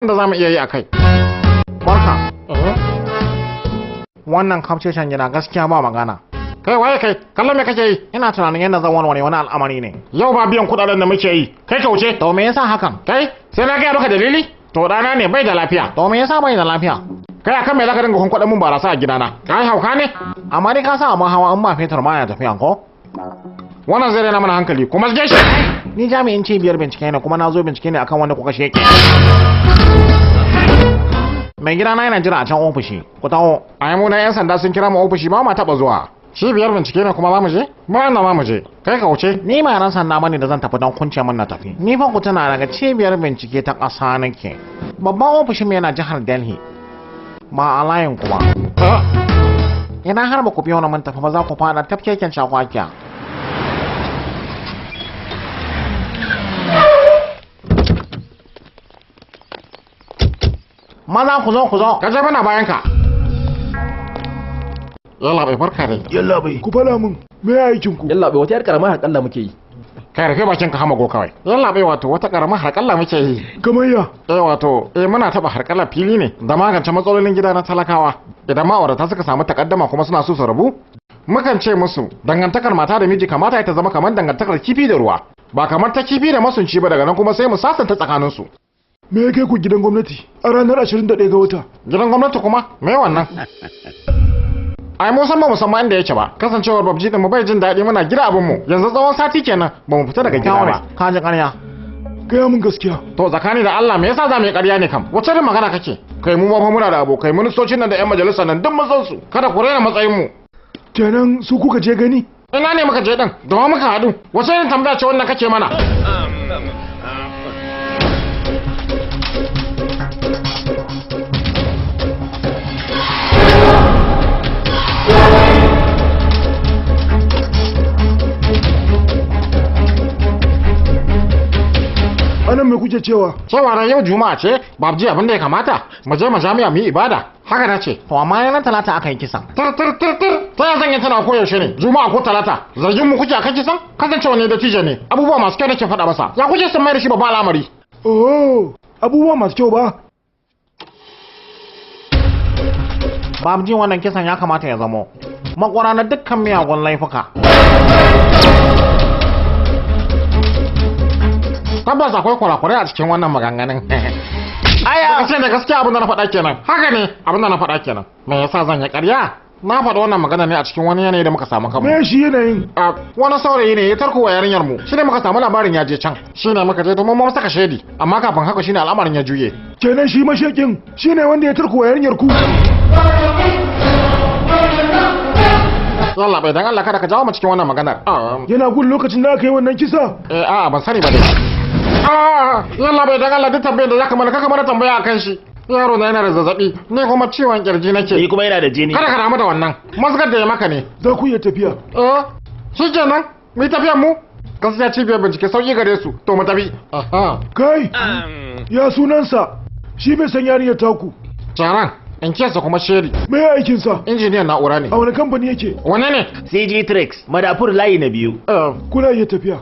da zamu iya yi akai. Barka. Wannan kamceshan gida gaskiya ba magana. Kai waye kai? Kallon me kake yi? Ina tunanin yadda zan warware wani al'amari ne. Yau ba biyan kudaden da muke yi. Kai ka wuce. To me yasa hakan? Kai sai na ga maka dalili? To dana ne bai da lafiya. To me yasa bai da lafiya? Kai akan me zaka dinga kunkwada mun barasa a gidana? Kai hauka ne? Amma dai ka sa amma hawa in ba fetur ma ya tafiya ko? Wannan zai rena mana hankali kuma zge shi. Ni jami'in cibiyar bincike ne kuma na zo bincike ne akan wanda kuka sheke. Mai gidana yana jira a can ofishi. Ku taho. A mu na 'yan sanda sun kira mu ofishi ba ma taba zuwa. Cibiyar bincike ne kuma za mu je? Ba na ma mu je. Kai ka wuce. Ni ma ran sanda bane da zan tafi don kunce min na tafi. Ni fa ku tana daga cibiyar bincike ta ƙasa nake. Babban ofishin mu yana jihar Delhi. Ba a layin kuma. Idan har ba ku biyo na mun tafi ba za ku fada tafkeken shakwakiya. Maza ku zo. Ka je mana bayan ka. Yalla bai barka dai. Yalla bai ku fara mun me aikin ku? Yalla bai wata yar karamar hakalla muke yi. Kai rufe bakin ka hamago kawai. Yalla bai wato wata karamar harkalla muke yi. Kamar ya? Wato muna taba harkalla fili ne da magance matsalolin gida na talakawa. Idan ma'aurata suka samu takaddama kuma suna so su rabu, mukan ce musu dangantakar mata da miji kamata ta zama kamar dangantakar kifi da ruwa, ba kamar ta kifi da masunci ba. Daga nan kuma sai mu sasanta tsakanin su. Me ya kai ku gidan gwamnati a ranar 21 ga wata? Gidan gwamnati kuma? Me wannan? Ai mu san ba musamman inda yake ba. Kasancewar babji din mu bai jin daɗi muna gida abin mu. Yanzu tsawon sati kenan ba mu fita daga gida ba. Ka ji ƙarya. Gaya mun gaskiya. To tsakani da Allah me yasa za mu yi ƙarya ne kam? Wace irin magana kake? Kai mu ma fa muna da abokai ministocin nan da 'yan majalisa nan duk mun san su. Kada ku raina matsayin mu. Kenan su kuka je gani? Ina ne muka je din? Da muka haɗu. Wace irin tambaya ce wannan kake mana? Anan me kuke cewa? Cewa ran yau juma'a ce, babji abin da ya kamata mu je majami'a mu yi ibada. Haka na ce. To amma ranar talata aka yi kisan. Tir. Ta ya zan yi tana ko yaushe ne? Juma'a ko talata? Zargin mu kuke akan kisan? Kasancewa ne da tije ne. Abubuwa masu kyau nake faɗa masa. Ya kuke sun mai da shi babban al'amari. Oh, abubuwa masu kyau ba? Babji wannan kisan ya kamata ya zamo makwara na dukkan miyagun laifuka. Tabbas akwai kurakurai a cikin wannan maganganun. Aya, kace da gaskiya abin da na faɗa kenan. Haka ne, abin da na faɗa kenan. Me yasa zan yi ƙarya? Na faɗa wannan magana ne a cikin wani yanayi da muka samu kanmu. Me shi yanayin? Wani saurayi ne ya tarko wa yarinyar mu. Shine muka samu labarin ya je can. Shine muka je domin mu saka shedi. Amma kafin haka shine al'amarin ya juye. Kenan shi mashekin shine wanda ya tarko wa yarinyar ku. Yalla bai dan Allah kada ka jawo mu cikin wannan maganar. Yana gun lokacin da aka yi wannan kisa? A'a ban sani ba dai. Yalla bai dan Allah duk tambayar da zaka mana kaka mana tambaya akan shi. Yaro na yana da zazzabi, ni kuma ciwon kirji nake. Ni kuma yana da jini. Kada ka damu da wannan. Masgar da ya maka ne. Za ku iya tafiya. Shi kenan. Mu yi tafiyar mu. Gaskiya cibiyar bincike sauki gare su. To mu tafi. Kai. Ya sunansa. Shi bai san yarinyar taku. Jaran. In kesa kuma sheri. Me ya aikinsa? Injiniyan na'ura ne. A wani kamfani yake? Wane ne? CG Tricks, madafur layi na 2. Kuna iya tafiya.